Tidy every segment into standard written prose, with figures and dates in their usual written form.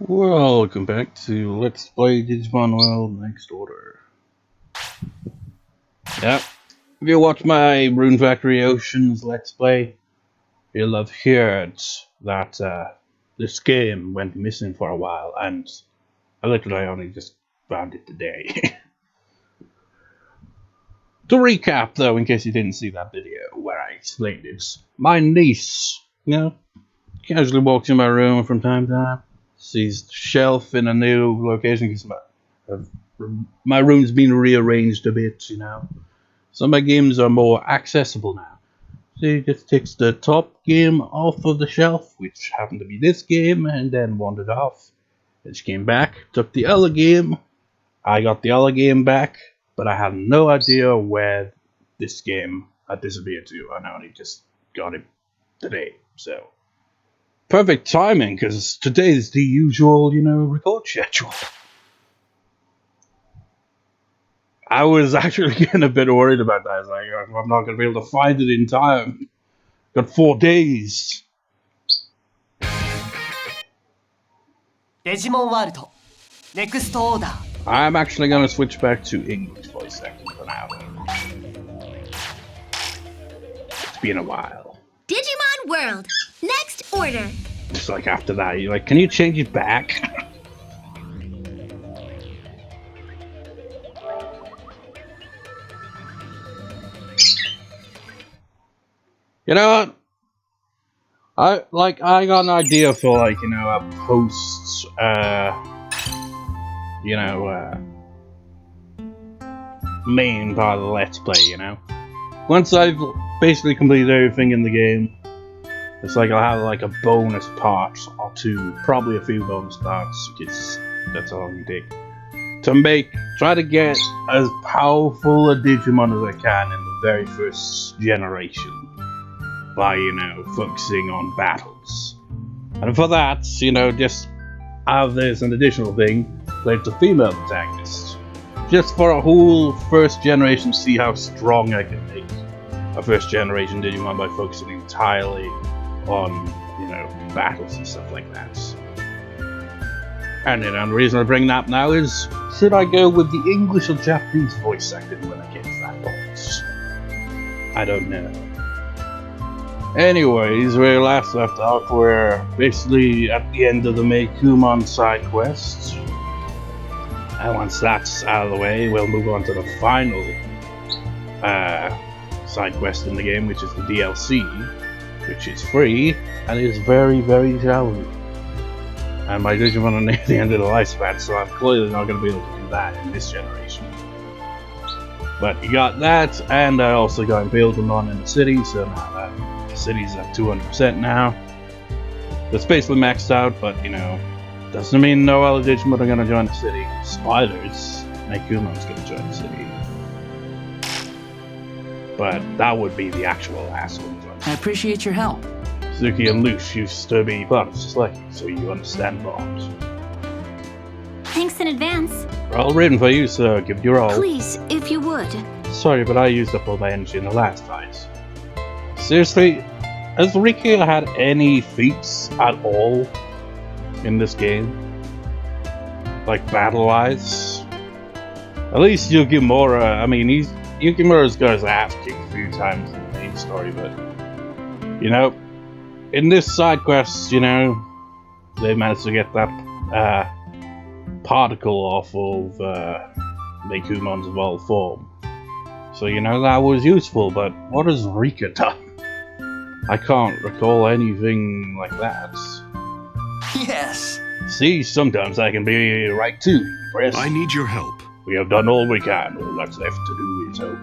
Welcome back to Let's Play Digimon World Next Order. Yep, if you watch my Rune Factory Oceans Let's Play, you'll have heard that this game went missing for a while, and I literally only just found it today. To recap though, in case you didn't see that video where I explained it, my niece, casually walks in my room from time to time. Sees the shelf in a new location because my room's been rearranged a bit, So my games are more accessible now. She just takes the top game off of the shelf, which happened to be this game, and then wandered off. Then she came back, took the other game. I got the other game back, but I had no idea where this game had disappeared to. I only just got it today, so... Perfect timing, because today is the usual, record schedule. I was actually getting a bit worried about that. I was like, I'm not going to be able to find it in time. Got 4 days. Digimon World Next Order. I'm actually going to switch back to English voice acting for now. It's been a while. Digimon World Next Order. Just like after that, you're like, can you change it back? You know what? I got an idea for a post main part of the Let's Play, Once I've basically completed everything in the game, it's like I'll have a bonus part or two, probably a few bonus parts, because that's all you take. Try to get as powerful a Digimon as I can in the very first generation. By, focusing on battles. And for that, just have this an additional thing, play the female protagonist. Just for a whole first generation, see how strong I can make a first generation Digimon by focusing entirely on, battles and stuff like that. And the reason I bring that up now is, should I go with the English or Japanese voice acting when I get to that point? I don't know. Anyways, where we last left off, we're basically at the end of the Meicoomon side quest. And once that's out of the way, we'll move on to the final side quest in the game, which is the DLC, which is free, and is very, very challenging. And my Digimon are near the end of the lifespan, so I'm clearly not going to be able to do that in this generation. But you got that, and I also got Buildemon in the city, so now the city's at 200% now. It's basically maxed out, but doesn't mean no other Digimon are going to join the city. Spiders, Meicoomon's going to join the city. But that would be the actual last one. I appreciate your help. Suzuki and Luche used to be partners just like you, so you understand bonds. Thanks in advance. We're all written for you, so give it your all. Please, if you would. Sorry, but I used up all my energy in the last fight. Seriously, has Riki had any feats at all in this game? Like battle-wise? At least Yukimura, Yukimura's got his ass kicked a few times in the main story, but in this side quest, they managed to get that particle off of Meicoomon's evolved form. So that was useful, but what has Rika done? I can't recall anything like that. Yes. See, sometimes I can be right too, Press. I need your help. We have done all we can. All that's left to do is hope.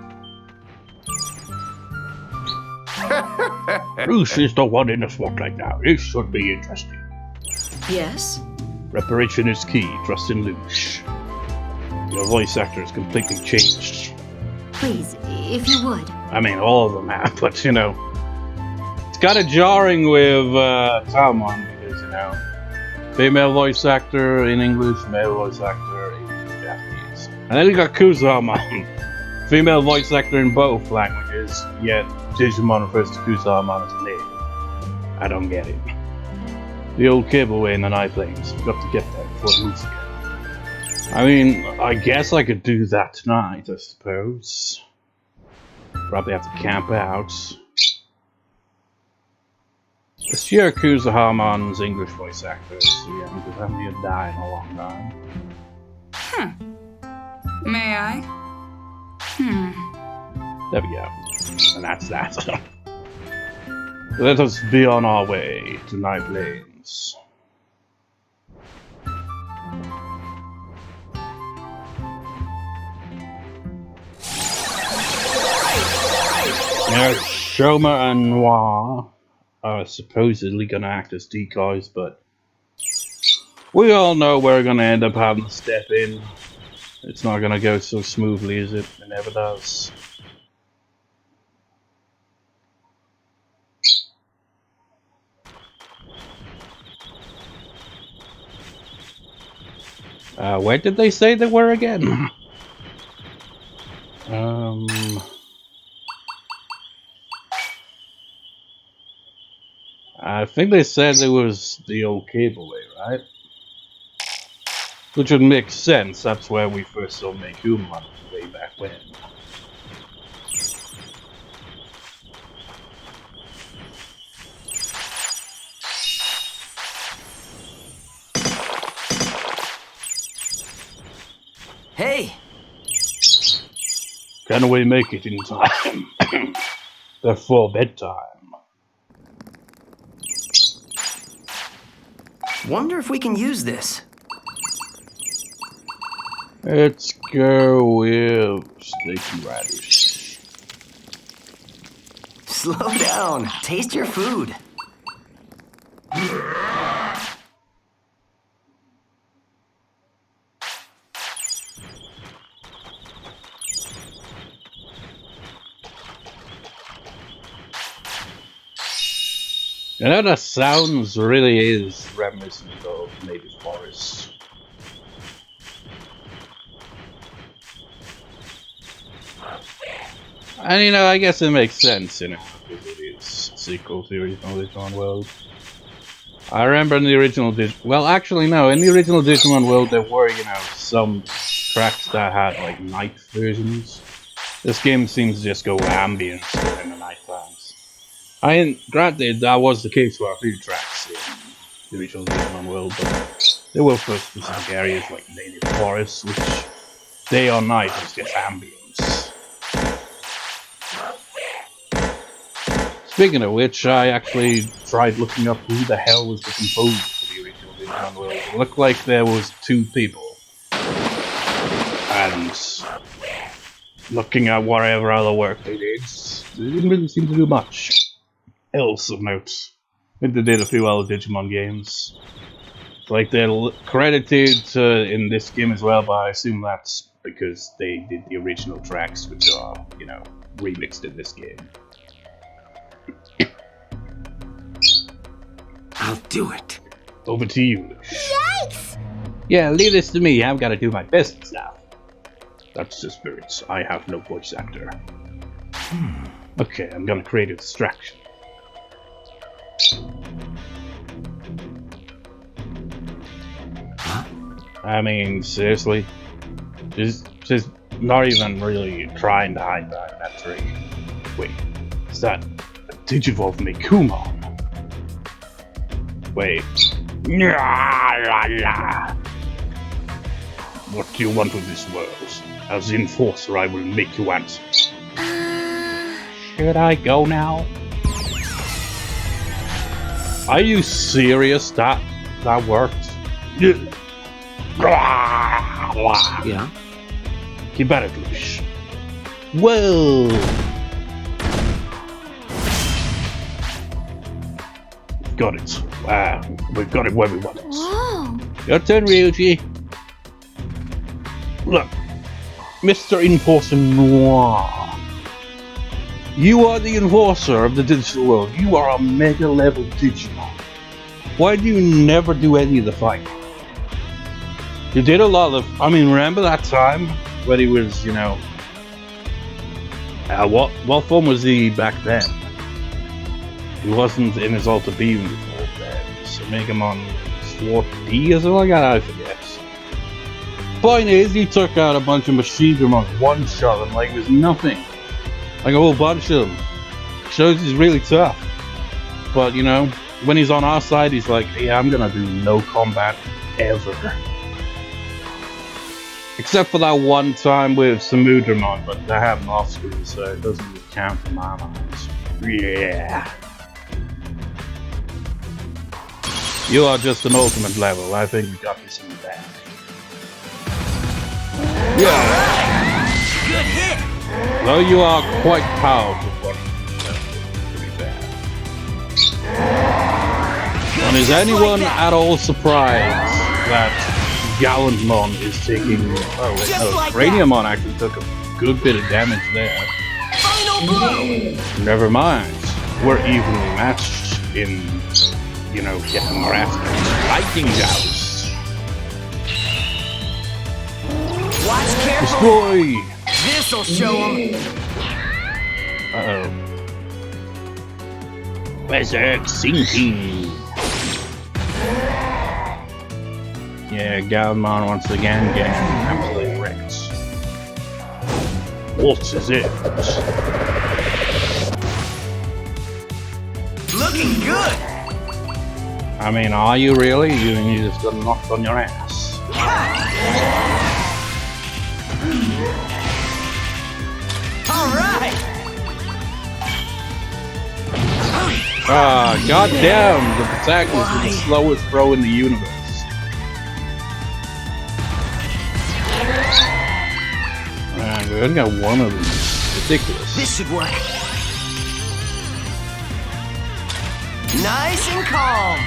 Luche is the one in the spotlight now. This should be interesting. Yes? Reparation is key. Trust in Luche. Your voice actor has completely changed. Please, if you would. All of them have, but it's kind of jarring with Talmon because female voice actor in English, male voice actor in Japanese, and then you got Kuzamon, female voice actor in both languages. Yet Digimon refers to Kuzamon as a name. I don't get it. The old cableway in the night lanes. We've got to get there before it moves again. I mean, I guess I could do that tonight, I suppose. Probably have to camp out. It's Yakuza Harmon's English voice actor, so yeah, because I haven't died in a long time. May I? There we go. And that's that. Let us be on our way to Night Lanes. Now, Shoma and Noir are supposedly gonna act as decoys, but we all know we're gonna end up having to step in. It's not gonna go so smoothly as it never does. Where did they say they were again? I think they said it was the old cableway, right? Which would make sense, that's where we first saw Meicoomon way back when. Hey! Can we make it in time? Before bedtime. Wonder if we can use this. Let's go with Sticky Radish. Slow down. Taste your food. You know, the sounds really is reminiscent of native forests. And you know, I guess it makes sense, you know, because it is a sequel to the original Digimon world. I remember in the original well, actually no, in the original Digimon world there were, you know, some tracks that had like night versions. This game seems to just go ambient in the night times. I mean, granted, that was the case for a few tracks in the original Digimon world, but there were for specific areas like native forests, which day or night was just ambience. Speaking of which, I actually tried looking up who the hell was the composer for the original Digimon world. It looked like there was 2 people. And looking at whatever other work they did, they didn't really seem to do much else of note. I think they did a few other Digimon games. It's like they're credited in this game as well, but I assume that's because they did the original tracks, which are, you know, remixed in this game. I'll do it. Over to you, Luche. Yikes! Yeah, leave this to me. I've got to do my business now. That's the spirits. I have no voice actor. Okay, I'm gonna create a distraction. Huh? I mean, seriously? She's not even really trying to hide behind that tree. Wait, is that a Digivolve Meicoomon? Wait. What do you want of this world? As the enforcer, I will make you answer. Should I go now? Are you serious? That worked? Yeah? Keep at it, Luche. Whoa! Got it. Wow, we've got it where we want it. Whoa! Your turn, Ryuji. Look, Mr. Enforcer Noir. You are the enforcer of the digital world. You are a mega level Digimon. Why do you never do any of the fighting? You did a lot of. I mean, remember that time when he was, you know. What form was he back then? He wasn't in his Alter Beam before then, so Meicoomon Sword D or something like that, I forget. Point is, he took out a bunch of machine Digimon one shot and like it was nothing. Like a whole bunch of them. Shows he's really tough. But you know, when he's on our side, he's like, yeah, I'm gonna do no combat ever. Except for that one time with Samudramon, but that happened off screen, so it doesn't really count in my mind. Yeah. You are just an ultimate level. I think you got this in the bag. Yeah. Good hit. Though you are quite powerful for him, to be fair. And is anyone at all surprised that Gallantmon is taking... Oh wait, no, Craniumon actually took a good bit of damage there. Final blow. Never mind. We're evenly matched in, you know, getting our ass kicked. Lightning Joust. Watch carefully. Destroy! This'll show him. Uh-oh. Berserk sinking. Yeah, Gallantmon once again getting absolutely wrecked. What is it? Looking good. I mean, are you really? You just got knocked on your ass. Alright! Ah, goddamn! The protagonist is the slowest throw in the universe. Man, we only got one of these. Ridiculous. This should work. Nice and calm.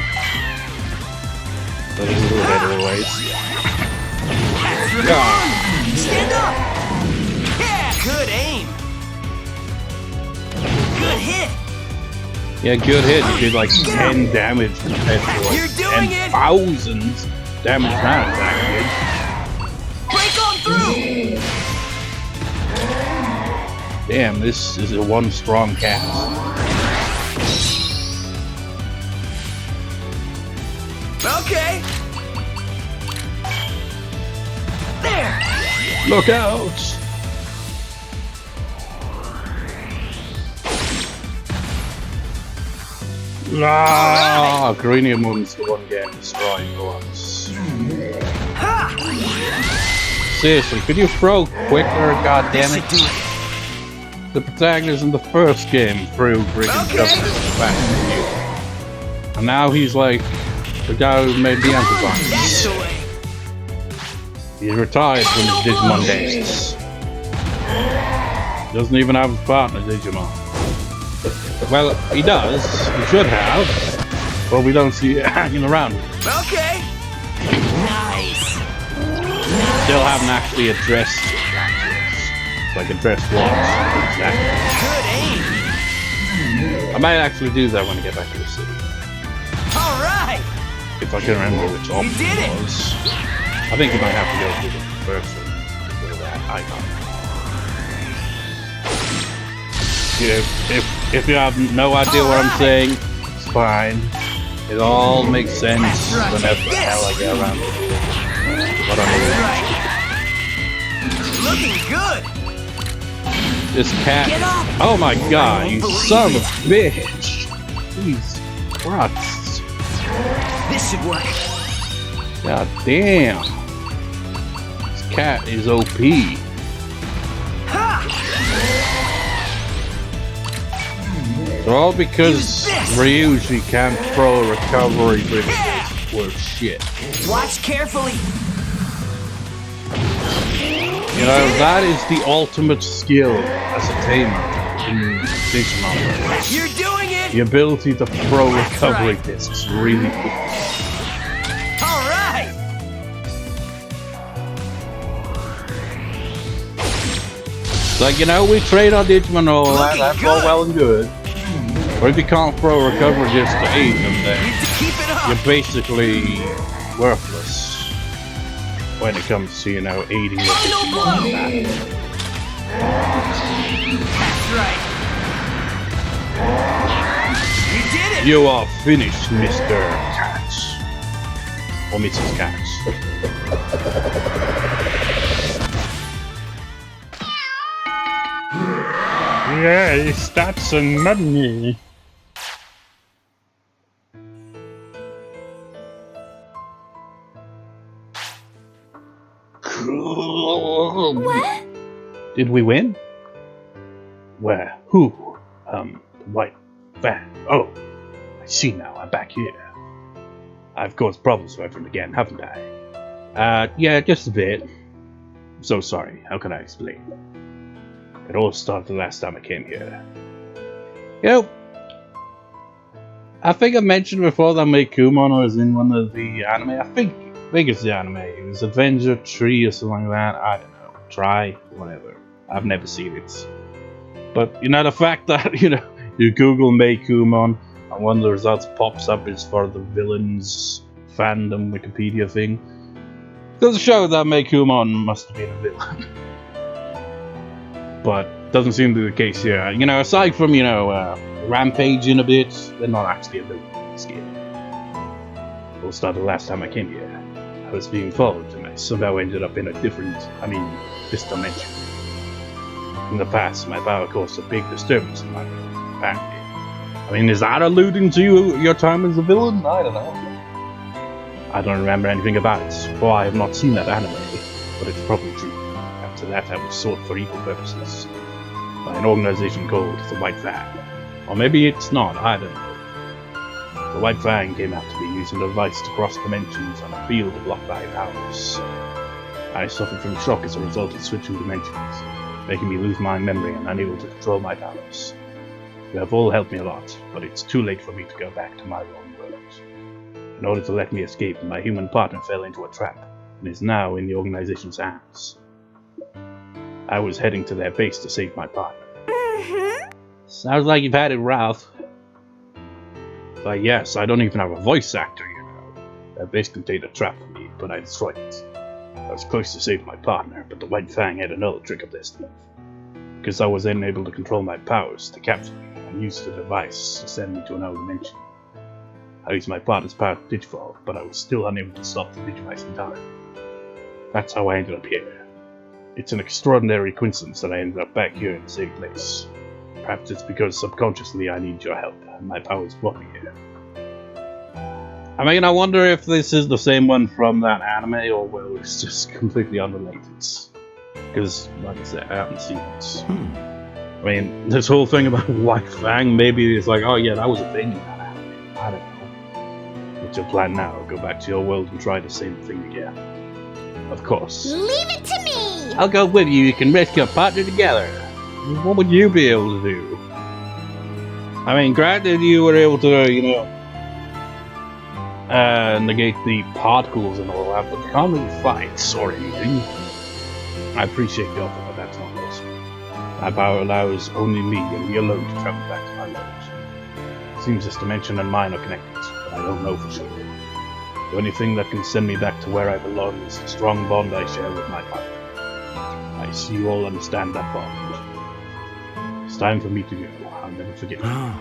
That is a little bit of a waste. Stand up! Yeah, good aim. Good hit. Yeah, good hit. You did like 10 damage compared to You're like doing it. 10,000 damage round attack. Break on through. Damn, this is a one strong cast. Okay. There. Look out! Ah, Craniumon's the one getting destroyed for once. Seriously, could you throw quicker, goddammit? The protagonist in the first game threw freaking justice back to you. And now he's like the guy who made the Amazon. That's the way. He's retired from his Digimon days. Doesn't even have a partner Digimon. Well, he does. He should have. But we don't see it hanging around. Okay. Nice. Still haven't actually addressed it. Like addressed what? Exactly. Good aim. I might actually do that when I get back to the city. All right. If I can remember which option You did it it. was. I think you might have to go through the first one. With that icon. If you have no idea what I'm saying, it's fine. It all makes sense whenever the hell I get around to it. But Looking good. this cat. Get up. Oh my god, you Believe son of it. a bitch! Jeez Christ. This should work. God damn. This cat is OP. Ha! All because Use this. Ryuji can't throw a recovery with worth shit. Watch carefully. You know, that is the ultimate skill as a tamer in Digimon. You're doing it. The ability to throw recovery discs really quick. All right. Like, you know, we trade on Digimon and all that, Looking that's all good. well and good. But if you can't throw a recovery disc to aid them, then Keep it up. you're basically worthless when it comes to, you know, aiding your Final Digimon blow. in battle. That's right. You did it. You are finished, Mr. Cat. Or Mrs. Cat. Yes, that's a money. What? Did we win? Where? Who? The white fang. Oh, I see now. I'm back here. I've caused problems for everyone again, haven't I? Yeah, just a bit. I'm so sorry. How can I explain? It all started the last time I came here. You know, I think I mentioned before that Meicoomon was in one of the anime. I think it's the anime. It was Adventure 3 or something like that. I don't know. Try, whatever. I've never seen it. But, you know, the fact that, you know, you Google Meicoomon and one of the results pops up is for the villains fandom Wikipedia thing. Does show that Meicoomon must have been a villain. But doesn't seem to be the case here. You know, aside from, you know, rampaging a bit, they're not actually a villain in this game. It all started the last time I came here. I was being followed and I somehow ended up in a different, this dimension. In the past, my power caused a big disturbance in my family. Is that alluding to your time as a villain? I don't know. I don't remember anything about it, for I have not seen that anime, but it's probably true. After that, I was sought for evil purposes by an organization called the White Fang. Or maybe it's not, I don't know. The White Fang came out to me using a device to cross dimensions on a field blocked by powers. I suffered from shock as a result of switching dimensions, making me lose my memory and unable to control my powers. You have all helped me a lot, but it's too late for me to go back to my own world. In order to let me escape, my human partner fell into a trap, and is now in the organization's hands. I was heading to their base to save my partner. Sounds like you've had it rough. But yes, I don't even have a voice actor, you know. Their base contained a trap for me, but I destroyed it. I was close to save my partner, but the White Fang had another trick up their sleeve. Because I was then able to control my powers to capture me, and used the device to send me to another dimension. I used my partner's power to Digifall, but I was still unable to stop the Digivice in time. That's how I ended up here. It's an extraordinary coincidence that I ended up back here in the same place. Perhaps it's because subconsciously I need your help, and my powers brought me here. I wonder if this is the same one from that anime, or well, it's just completely unrelated. Because, like I said, I haven't seen it. This whole thing about White Fang, maybe it's like, oh yeah, that was a thing in that anime. I don't know. What's your plan now? Go back to your world and try the same thing again? Of course. Leave it to me! I'll go with you. You can rescue a partner together. What would you be able to do? Granted you were able to, you know, negate the particles and all that, but you can't really fight or anything. I appreciate the offer, but that's not possible. My power allows only me and me alone to travel back to my world. Seems this dimension and mine are connected, but I don't know for sure. The only thing that can send me back to where I belong is the strong bond I share with my partner. I see you all understand that bond. It's time for me to go. I'll never forget you.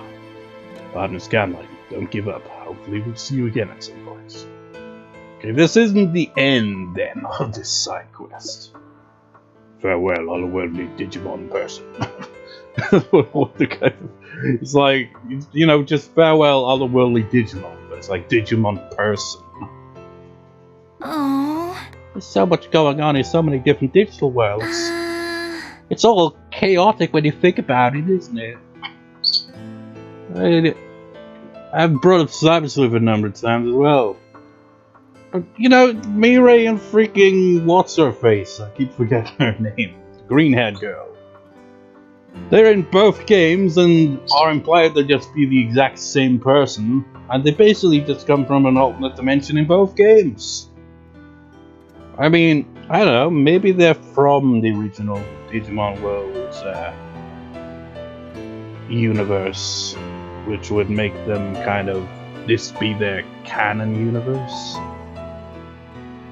Partners Scanline, don't give up. Hopefully we'll see you again at some point. Okay, this isn't the end then of this side quest. Farewell, otherworldly Digimon person. What the kind of, it's like, you know, just farewell, otherworldly Digimon, but it's like Digimon person. Oh. There's so much going on in so many different digital worlds. It's all chaotic when you think about it, isn't it? I've brought up Cyber Sleuth a number of times as well. You know, Mirai and freaking what's-her-face, I keep forgetting her name, the green-haired girl. They're in both games and are implied to just be the exact same person, and they basically just come from an alternate dimension in both games. I don't know, maybe they're from the original Digimon World's universe, which would make them kind of, this be their canon universe.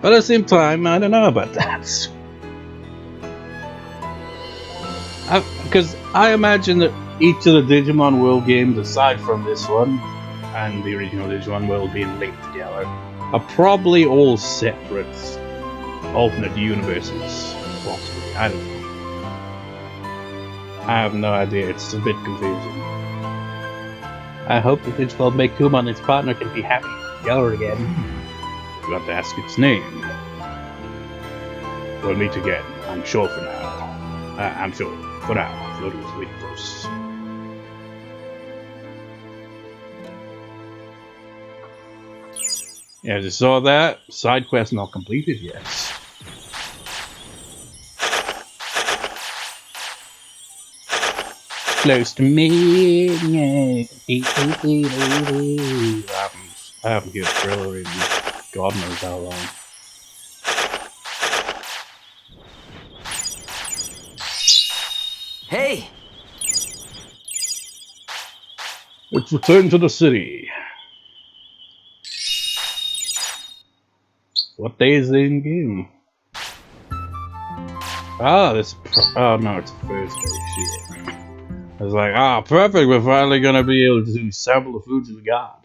But at the same time, I don't know about that. Because I imagine that each of the Digimon World games, aside from this one, and the original Digimon world being linked together are probably all separate alternate universes. Possibly, I don't know. I have no idea, it's a bit confusing. I hope that Digimon Meicoomon and its partner can be happy together again. Forgot to ask its name. We'll meet again, I'm sure for now. I'm sure, for now, floating sweet close. Yeah, as you saw that, side quest not completed yet. Close to me. I haven't given Thriller in God knows how long. Hey! Let's return to the city. What day is it in game? Ah, oh no, it's Thursday. Shit. I was like, perfect. We're finally gonna be able to sample the foods of the god.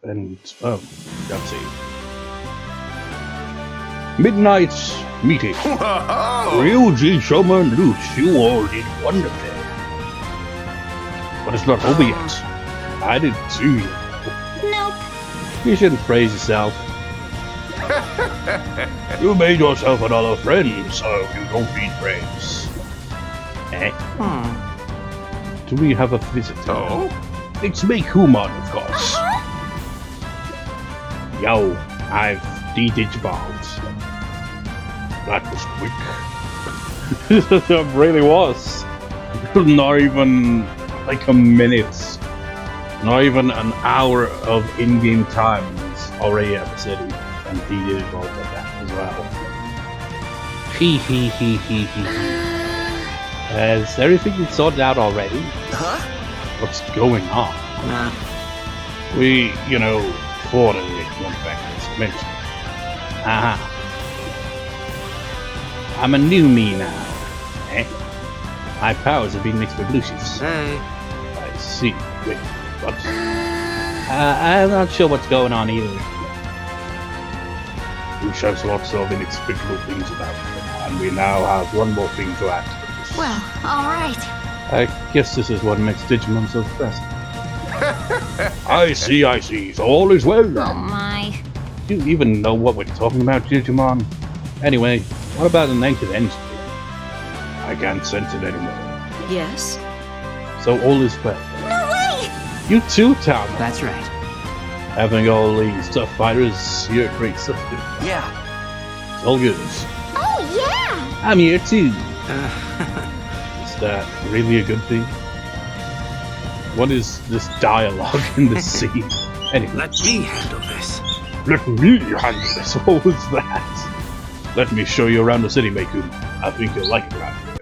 And let's see. Midnight meeting. Ryuji, Shoma, and Luche, you all did wonderfully. But it's not over yet. I didn't see you. Nope. You shouldn't praise yourself. You made yourself another friend, so you don't need praise. Eh? Do we have a visitor? Oh? It's Meicoomon, of course. Yo, I've de-digivolved. That was quick. It really was. Not even like a minute. Not even an hour of in-game time is already at the city. And de-digivolved at that as well. Has everything been sorted out already? Huh? What's going on? We, fought it went back to this mention. Aha. I'm a new me now. Eh? My powers have been mixed with Luche's. Hey. I see. Wait, what? I'm not sure what's going on either. Luche has lots of inexplicable things about him, and we now have one more thing to add to this. Well, alright. I guess this is what makes Digimon so special. I see. So all is well then. Oh my. Do you even know what we're talking about, Digimon? Anyway, what about an ancient entity? I can't sense it anymore. Yes? So all is well. No way! You too, Tamer. That's right. Having all these tough fighters, you're a great substitute. Yeah. It's all good. Oh yeah! I'm here too. Is that really a good thing? What is this dialogue in the scene? Anyway. Let me handle this. Let me handle this. What was that? Let me show you around the city, Meicoomon. I think you'll like it around here.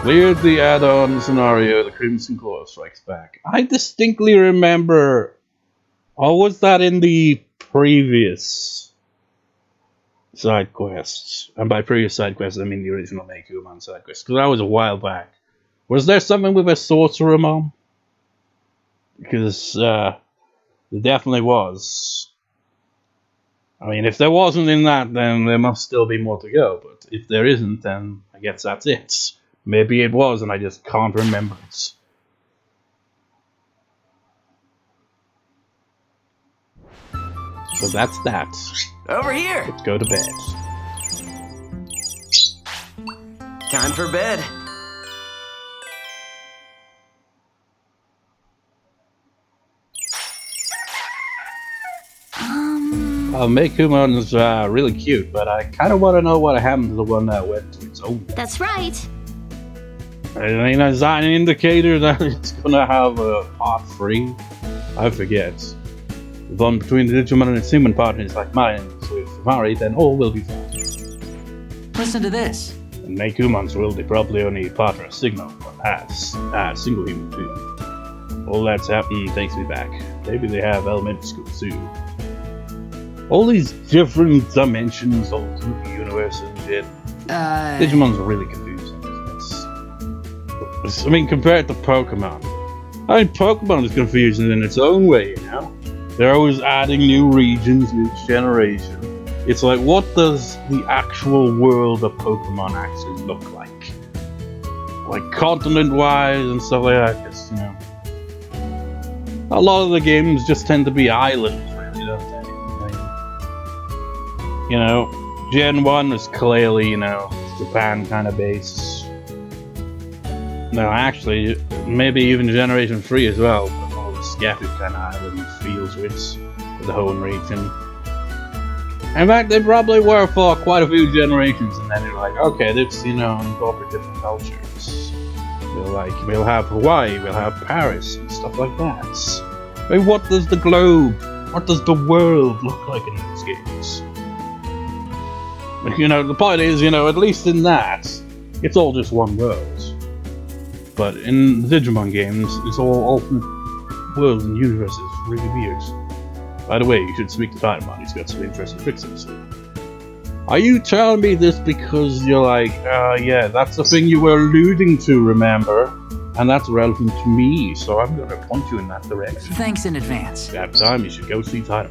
Cleared the add-on scenario, the Crimson Claw Strikes Back. I distinctly remember... Or was that in the previous side quests? And by previous side quests, I mean the original Meicoomon side quest. Because that was a while back. Was there something with a sorcerer mom? Because there definitely was. I mean, if there wasn't in that, then there must still be more to go. But if there isn't, then I guess that's it. Maybe it was, and I just can't remember it. So that's that. Over here. Let's go to bed. Time for bed. Meicoomon is really cute, but I kind of want to know what happened to the one that went to its own. That's right. I mean, is that an indicator that it's gonna have a part 3? I forget. The bond between the Digimon and its human partners like mine with Mari, then all will be fine. Listen to this. And Meicoomon's will be probably only partner a signal, but as a single human being. All that's happened takes me back. Maybe they have elementary school soon. All these different dimensions, alternate universes and shit. Digimon's really confusing. I mean, compared to Pokemon, I mean, Pokemon is confusing in its own way, you know? They're always adding new regions each generation. It's like, what does the actual world of Pokemon actually look like? Like, continent-wise and stuff like that, just, you know. A lot of the games just tend to be islands, really, don't they? You know, Gen 1 is clearly, you know, Japan kind of base. No, actually, maybe even Generation 3 as well, but all the scattered kind of island feels with the whole region. In fact, they probably were for quite a few generations, and then they're like, okay, let's, you know, incorporate different cultures. We'll have Hawaii, we'll have Paris, and stuff like that. I mean, what does the globe, what does the world look like in those games? You know, the point is, you know, at least in that, it's all just one world. But in the Digimon games, it's all alternate worlds and universes. Really weird. By the way, you should speak to Tamer. He's got some interesting tricks in his sleeve. Are you telling me this because you're like, yeah, that's the thing you were alluding to, remember? And that's relevant to me, so I'm gonna point you in that direction. Thanks in advance. That time you should go see Tamer.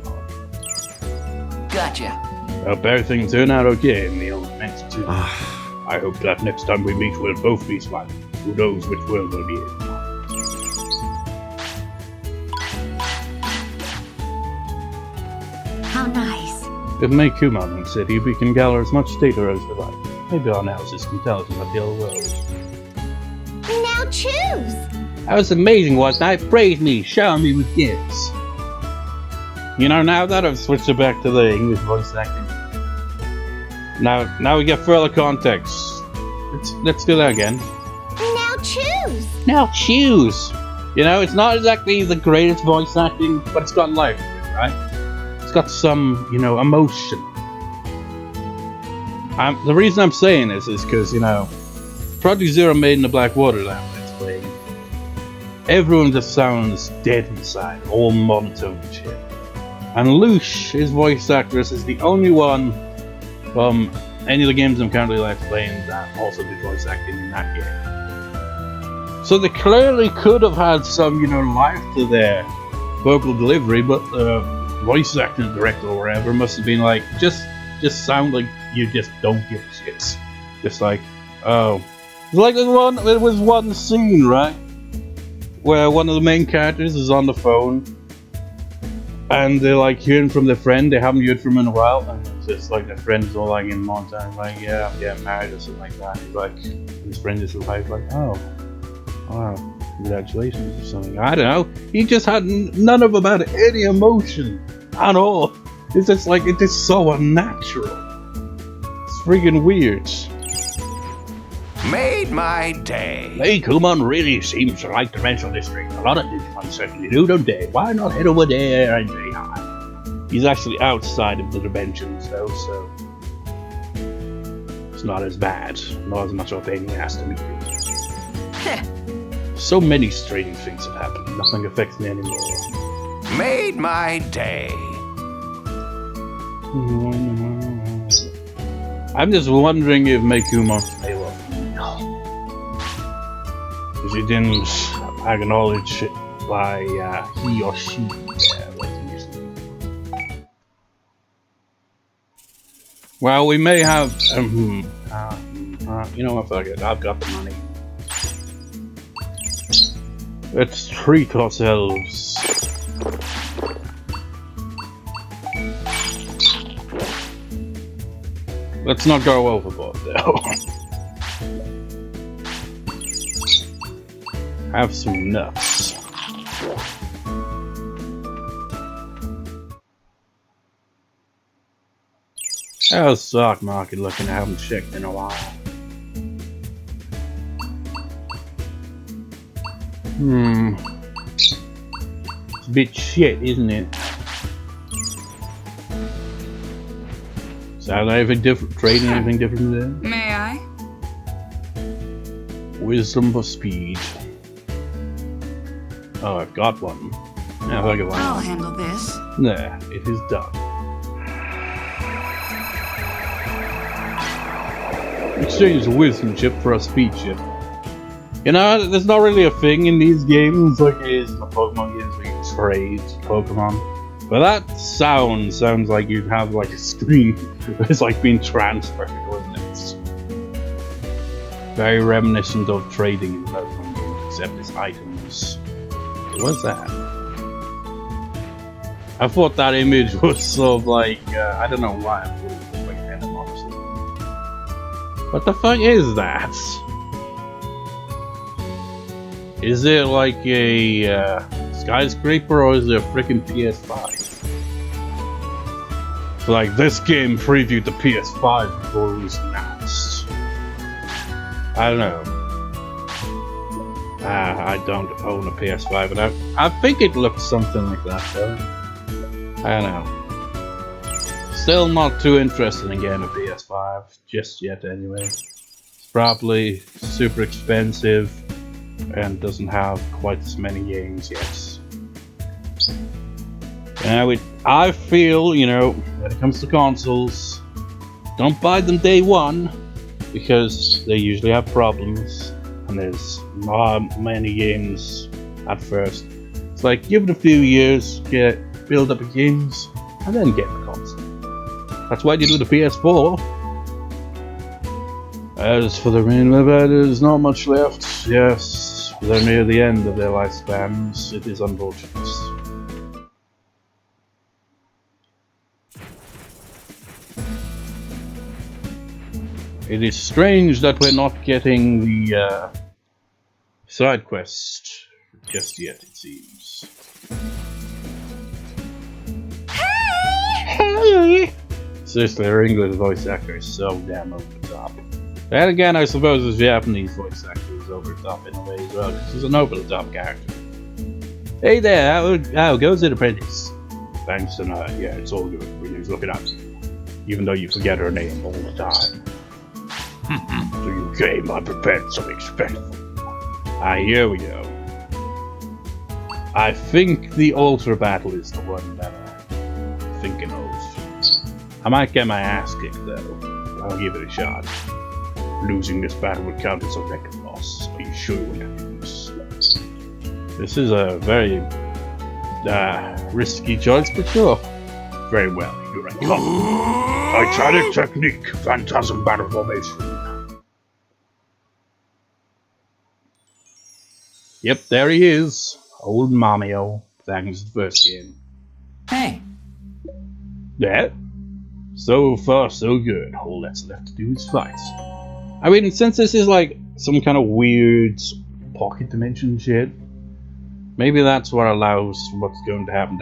Gotcha. Hope everything turned out okay in the old next too. I hope that next time we meet we'll both be smiling. Who knows which world we'll be in. How nice. If Meicoomon City, we can gather as much data as we like. Maybe our analysis can tell us about the old world. Now choose. That was amazing, wasn't it? Praise me, shower me with gifts. You know, now that I've switched it back to the English voice acting, now we get further context. Let's do that again. Now choose. Now choose. You know, it's not exactly the greatest voice acting, but it's got life to it, right? It's got some, you know, emotion. The reason I'm saying this is because, you know, Project Zero Made in the Black Waterland when it's playing. Everyone just sounds dead inside, all monotone and shit. And Luche, his voice actress, is the only one from any of the games I'm currently playing that also did voice acting in that game. So they clearly could have had some, you know, life to their vocal delivery, but the voice acting director or whatever must have been like, just sound like you just don't give a shit. Just like, oh. It's like there was one scene, right? Where one of the main characters is on the phone and they're like hearing from their friend, they haven't heard from him in a while, and it's just like their friend's all like in Montana, like, yeah, I'm getting married or something like that. He's like, his friend is like, oh, wow, congratulations or something. I don't know. He just had none of about any emotion at all. It's just like, it's just so unnatural. It's freaking weird. Made my day. Meicoomon really seems to like the Dimensional District. A lot of Digimon certainly do, don't they? Why not head over there and say hi? He's actually outside of the dimensions though, so it's not as bad. Not as much of a pain in the ass to meet you. So many strange things have happened. Nothing affects me anymore. Made my day. I'm just wondering if Meicoomon's male or female. Because he didn't acknowledge it by he or she like he usually. Well, we may have. You know what? Fuck it. I've got the money. Let's treat ourselves. Let's not go overboard though. Have some nuts. How's the stock market looking? I haven't checked in a while. It's a bit shit, isn't it? Sound anything different? Trading anything different there? May I? Wisdom for speed. Oh, I've got one. Yeah, I'll get one. I'll handle this. There, it is done. Exchange the wisdom chip for a speed chip. You know, there's not really a thing in these games like it is in the Pokemon games where you trade Pokemon. But that sounds like you'd have like a screen that's like being transferred, wasn't it? Very reminiscent of trading in Pokemon games, except it's items. What's that? I thought that image was sort of like, I don't know why I thought it was like Venomous. What the fuck is that? Is it like a skyscraper or is it a freaking PS5? Like this game previewed the PS5 before it was announced. I don't know. I don't own a PS5, but I think it looks something like that though. I don't know. Still not too interested in getting a PS5 just yet anyway. It's probably super expensive and doesn't have quite as many games yet. I feel, you know, when it comes to consoles, don't buy them day one because they usually have problems and there's not many games at first. It's like give it a few years, build up the games, and then get the console. That's why you do the PS4. As for the main web, there's not much left. Yes, they're near the end of their lifespans. It is unfortunate. It is strange that we're not getting the side quest just yet, it seems. Hey! Seriously, our English voice actor is so damn over the top. And again, I suppose his Japanese voice actor is over the top in a way as well, because he's an over the top character. Hey there, how goes it, apprentice? Thanks, and yeah, it's all good. We're looking up to you, even though you forget her name all the time. So you came unprepared, something special. Here we go. I think the Ultra Battle is the one that I'm thinking of. I might get my ass kicked though. I'll give it a shot. Losing this battle would count as a record loss. Are you sure you want to do this? This is a very risky choice, but sure. Very well, here I come. Titanic technique, phantasm battle formation. Yep, there he is. Old Mamio. Thanks to the first game. Hey. Yeah. So far, so good. All that's left to do is fight. I mean, since this is like some kind of weird pocket dimension shit, maybe that's what allows what's going to happen.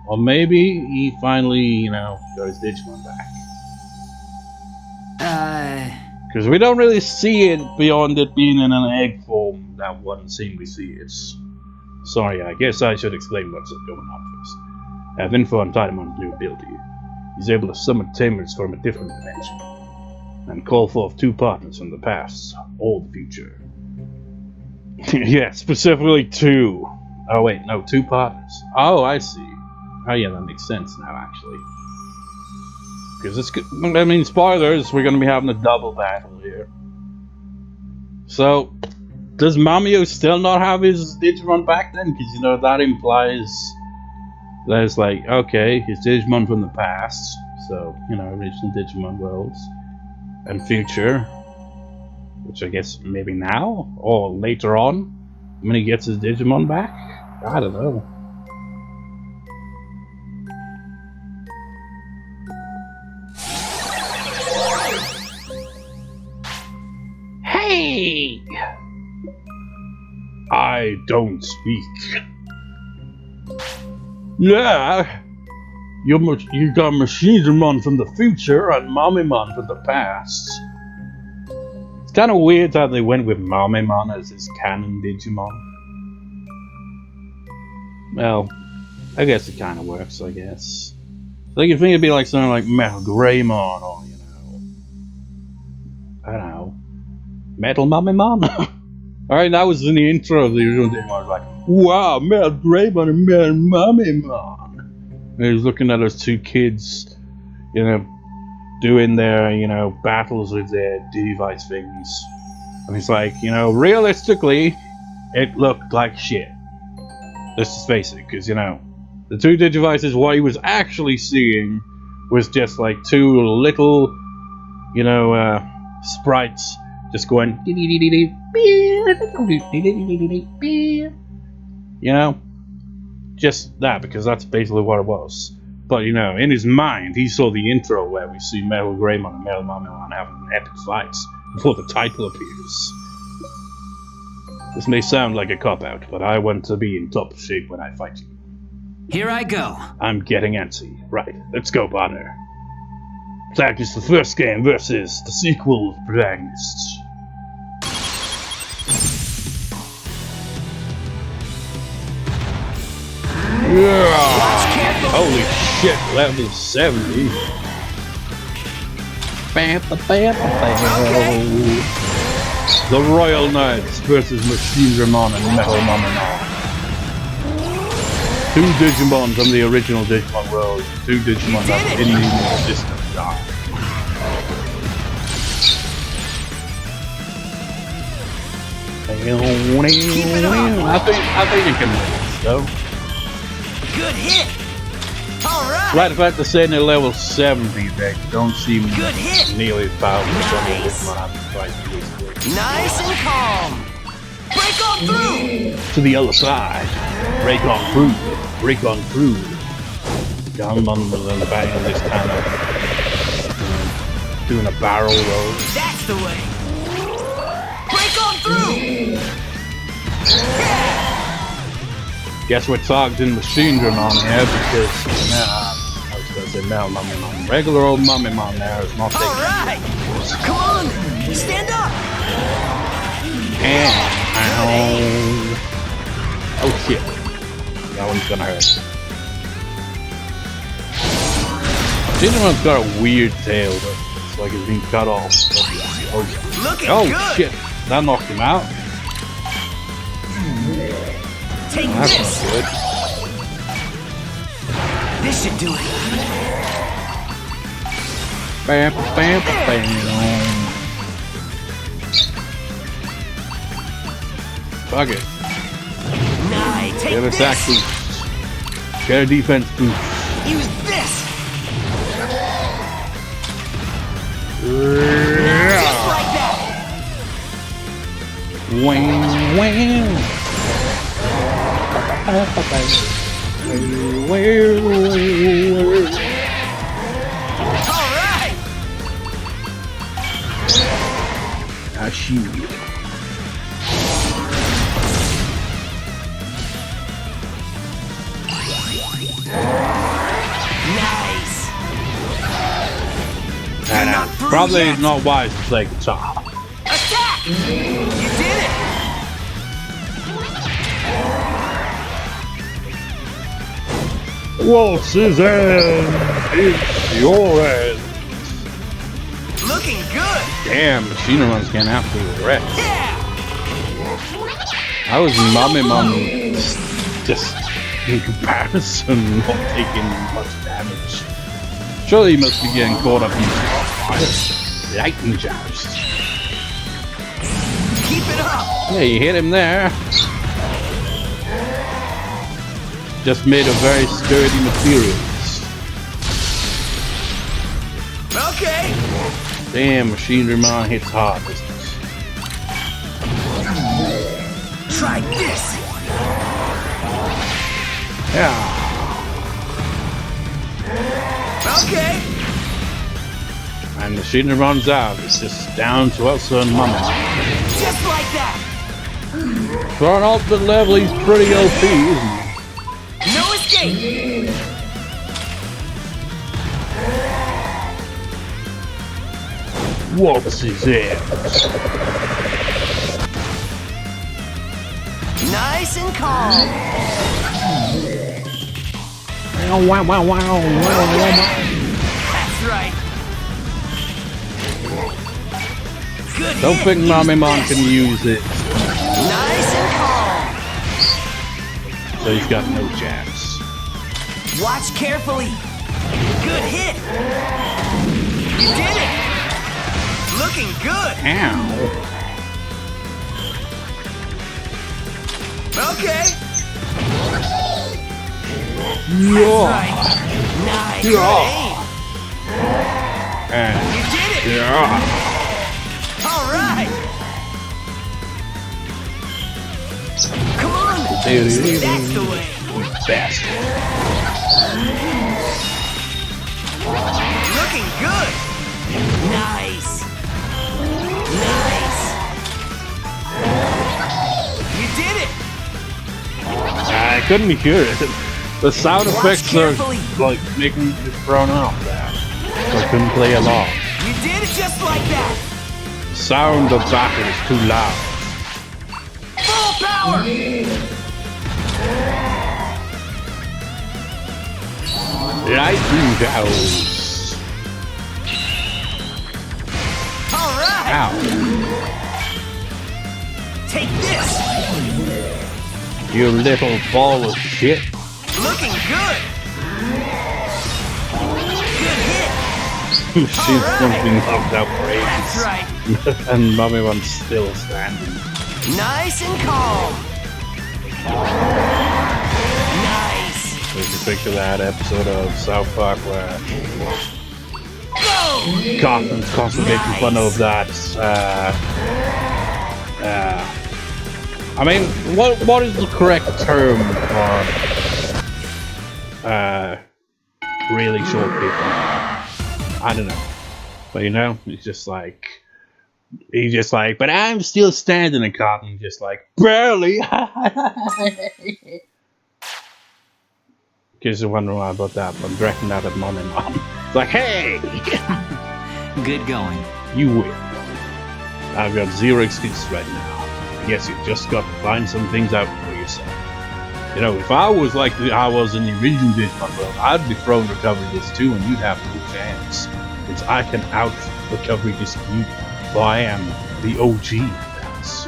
Or maybe he finally, you know, got his Digimon back. Because we don't really see it beyond it being in an egg form. That one scene we see it. Sorry, I guess I should explain what's going on first. Have info on Tidemon's new ability. He's able to summon tamers from a different dimension. And call forth two partners from the past, or the future. Yeah, specifically two. Oh wait, no, two partners. Oh, I see. Oh yeah, that makes sense now, actually. Because it's, I mean, spoilers, we're going to be having a double battle here. So, does Mamio still not have his Digimon back then? Because, you know, that implies there's like, okay, his Digimon from the past. So, you know, original Digimon worlds. And future. Which I guess maybe now? Or later on? When he gets his Digimon back? I don't know. Hey! I don't speak. Yeah, you got Machinimon from the future and Mamimon from the past. It's kind of weird how they went with Mamimon as his canon Digimon. Well, I guess it kind of works, I guess. So you think it'd be like something like Meicrackmon or, you know, I don't know, Metal Mamimon? Alright, that was in the intro of the original Digimon. I was like, wow, Meicrackmon and Mamimon. And he was looking at those two kids, you know, doing their, you know, battles with their device things. And he's like, you know, realistically, it looked like shit. Let's just face it, because, you know, the two Digivices, what he was actually seeing was just like two little, you know, sprites just going, you know, just that, because that's basically what it was. But, you know, in his mind, he saw the intro where we see Meicrackmon and Meicrackmon having epic fights before the title appears. This may sound like a cop-out, but I want to be in top shape when I fight you. Here I go. I'm getting antsy. Right, let's go, partner. Practice the first game versus the sequel of protagonists. Yeah. Holy shit, level 70. The Royal Knights versus Meicoomon and Meicrackmon. Two Digimon from the original Digimon world. Two Digimon that didn't even exist at the time. I think you can win this, though. Good hit. All right. Right, the fact they're saying they're level 70, they don't seem nearly as powerful as some of the Digimon I've been fighting. Nice and calm. Break on through. To the other side. Break on through. Break on through. Down on the back of this kind of doing a barrel roll. That's the way. Break on through. Yeah. Guess we're targeting Meicoomon on here because I was gonna say Meicrackmon. Regular old Meicrackmon there is not taking. Alright! Come on! Stand up! And oh shit. That one's gonna hurt. Digimon's got a weird tail though. It's like it's being cut off. Oh shit. That knocked him out. Take that's this. not good. This should do it. Bam, bam, bam. Fuck it. Nigh, take Get this. attack boost. Get a defense boost. Use this. Just like that. Wang, wang. Alright! I shoot. Nice! And probably not wise to take the top. Attack! You did it! Waltz's end! It's your end! Looking good! Damn, Meicoomon getting absolutely wrecked. Yeah! How is Meicrackmon just in comparison not taking much damage? Surely he must be getting caught up in fire. Lightning jabs. Keep it up! Yeah, you hit him there. Just made of very sturdy materials. Okay! Damn, Meicoomon hits hard. Try this! Yeah. Okay! And Meicoomon out. It's just down to us and Mama. Just like that! For an ultimate level, he's pretty OP, isn't he? No escape! What's his end? Nice and calm! Wow, wow, wow, wow, wow. That's right! Good Don't hit. think Use Meicrackmon this. can use it, Nice and calm! so he's got no chance. Watch carefully! Good hit! You did it! Looking good! Ow. Okay. Yeah. Right. Nice. Yeah. Hey, And you did it. yeah. All right. Come on. Dude, That's the way. bastard. Looking good. Nice. Nice. You did it. I couldn't hear it. The sound effects are carefully. like making me thrown off there. So I couldn't play along. You did it just like that. The sound of battle is too loud. Full power. Lightning goes. All right. Ow. Take this. You little ball of shit. Looking good. Good hit. She's Alright. something of outrageous. That's right. And Mommy one's still standing. Nice and calm. Nice. There's a picture of that episode of South Park where Go. Cartman's constantly making fun of that. I mean, what is the correct term for really short people? I don't know. But you know, he's just like, but I'm still standing, and Cartman just like, barely. In case you're wondering why I brought that, I'm directing that at Mom and Mom. It's like, hey! Good going. You win. I've got zero excuses right now. I guess you just got to find some things out for yourself. You know, if I was like I was in the original Digimon world, I'd be thrown recovery this too, and you'd have no chance. Because I can out recovery this you, for I am the OG. That's.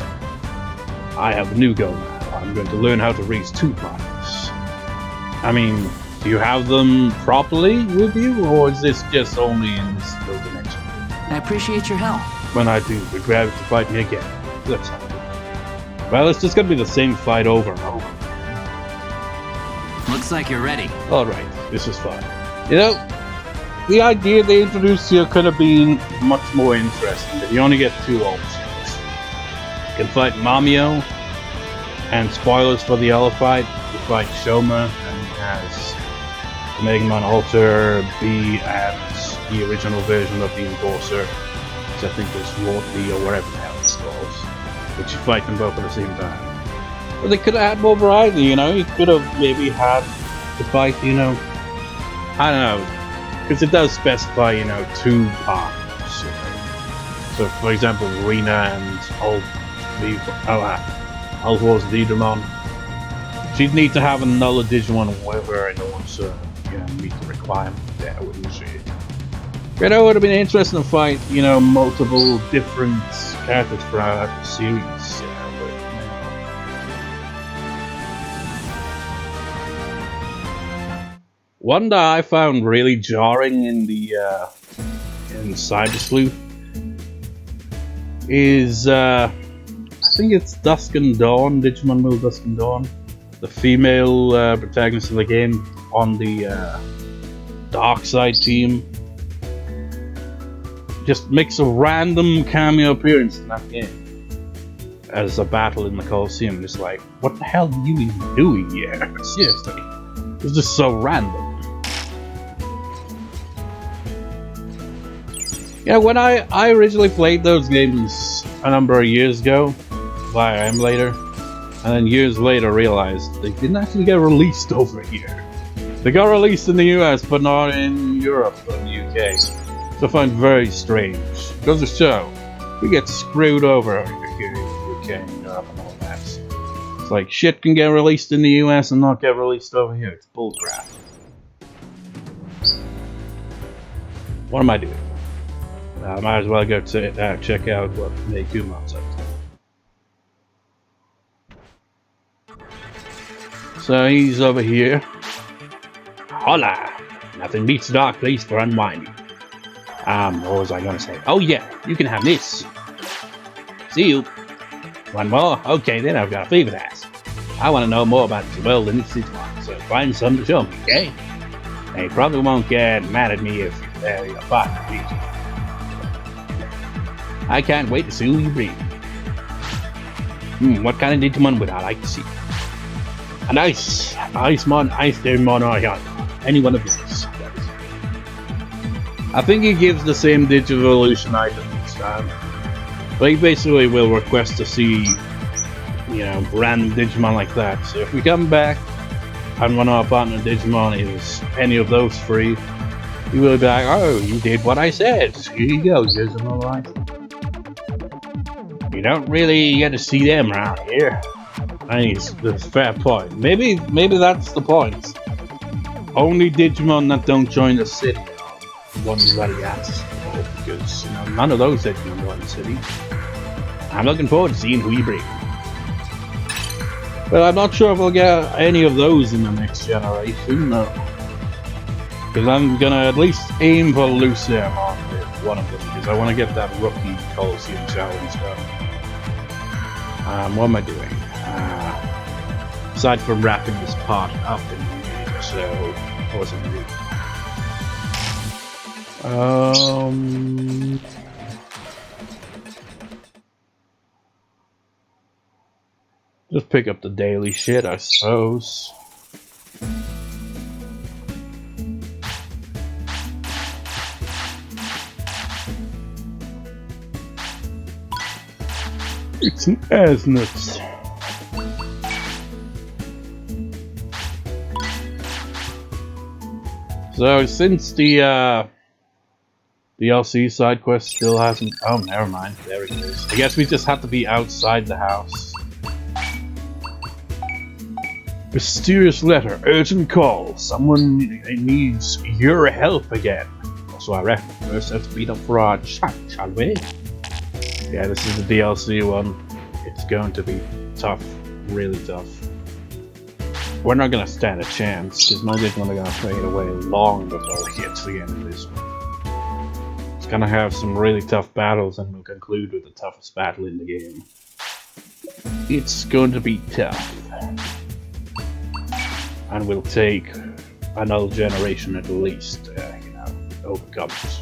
I have a new goal now. I'm going to learn how to raise 2 partners. I mean, do you have them properly with you, or is this just only in this little dimension? I appreciate your help. When I do, the gravity fight me again. Let's have it. Well, it's just gonna be the same fight over and over. Looks like you're ready. Alright, this is fun. You know, the idea they introduced here could have been much more interesting, but you only get 2 options. You can fight Mamio, and spoilers for the other fight, you fight Shoma, and he has the Meicoomon Alter B and the original version of the Enforcer, which I think is Wortley or whatever the hell it's called. But you fight them both at the same time. But they could have had more variety, you know? You could have maybe had the fight, you know? I don't know. Because it does specify, you know, 2 partners. You know? So, for example, Rena and Old Wars Digimon. She'd need to have another Digimon with her in order to, you know, meet the requirement there, wouldn't she? You know, it would have been an interesting to fight, you know, multiple different characters throughout the series. Yeah, but, you know. One that I found really jarring in the in Cyber Sleuth is I think it's Dusk and Dawn, Digimon Will Dusk and Dawn, the female protagonist of the game on the Dark Side team. Just makes a random cameo appearance in that game as a battle in the Coliseum. It's like, what the hell are you even doing here? Seriously, it's just so random. Yeah, when I originally played those games a number of years ago via emulator, and then years later realized they didn't actually get released over here. They got released in the US, but not in Europe or the UK. So I find very strange. Goes to show, we get screwed over here in the UK and Europe and all that. It's like shit can get released in the US and not get released over here. It's bullcrap. What am I doing? I might as well go to check out what Meicoomon's up to. So he's over here. Hola! Nothing beats a dark place for unwinding. What was I gonna say? Oh yeah, you can have this. See you. One more? Okay then, I've got a favor to ask. I want to know more about this world and its Digimon, so find some to show me, okay? And you probably won't get mad at me if you're partner, please. I can't wait to see who you bring. What kind of Digimon would I like to see? An Icemon, Ice Digimon, or any one of these. I think he gives the same Digivolution item each time. But he basically will request to see, you know, random Digimon like that. So if we come back and one of our partner Digimon is any of those three, he will be like, oh, you did what I said. Here you go, here's another item. You don't really get to see them around here. I think it's a fair point. Maybe that's the point. Only Digimon that don't join the city are ones that he asks for, because you know none of those Digimon join the city. I'm looking forward to seeing who you bring. Well, I'm not sure if we'll get any of those in the next generation, no. Because I'm gonna at least aim for Luche on one of them, because I want to get that rookie Coliseum challenge done. What am I doing? Aside from wrapping this part up in the game, so what was I doing? Just pick up the daily shit, I suppose. It's an Asnut. So since the DLC side quest still hasn't, oh never mind, there it is. I guess we just have to be outside the house. Mysterious letter, urgent call. Someone needs your help again. So I reckon first have to beat up for our chat, shall we? Yeah, this is the DLC one. It's going to be tough, really tough. We're not gonna stand a chance, because my Digimon are gonna fade away long before we get to the end of this one. It's gonna have some really tough battles, and we'll conclude with the toughest battle in the game. It's going to be tough. And will take another generation at least to, you know, overcome it.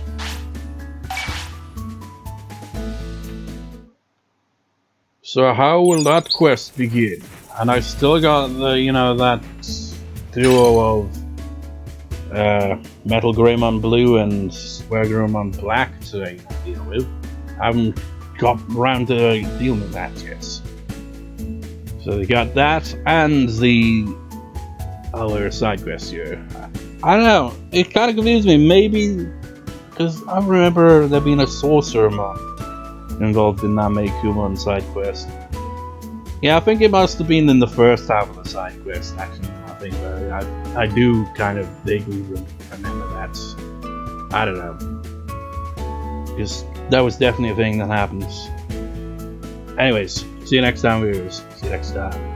So how will that quest begin? And I still got the, you know, that duo of Metal Greymon Blue and Square Greymon Black to deal with. I haven't got around to dealing with that yet. So they got that and the other side quest here. I don't know, it kind of confused me, maybe because I remember there being a Sorcerermon involved in that Meicoomon side quest. Yeah, I think it must have been in the first half of the side quest, actually. I think I do kind of vaguely remember that. I don't know. Because that was definitely a thing that happens. Anyways, see you next time, viewers. See you next time.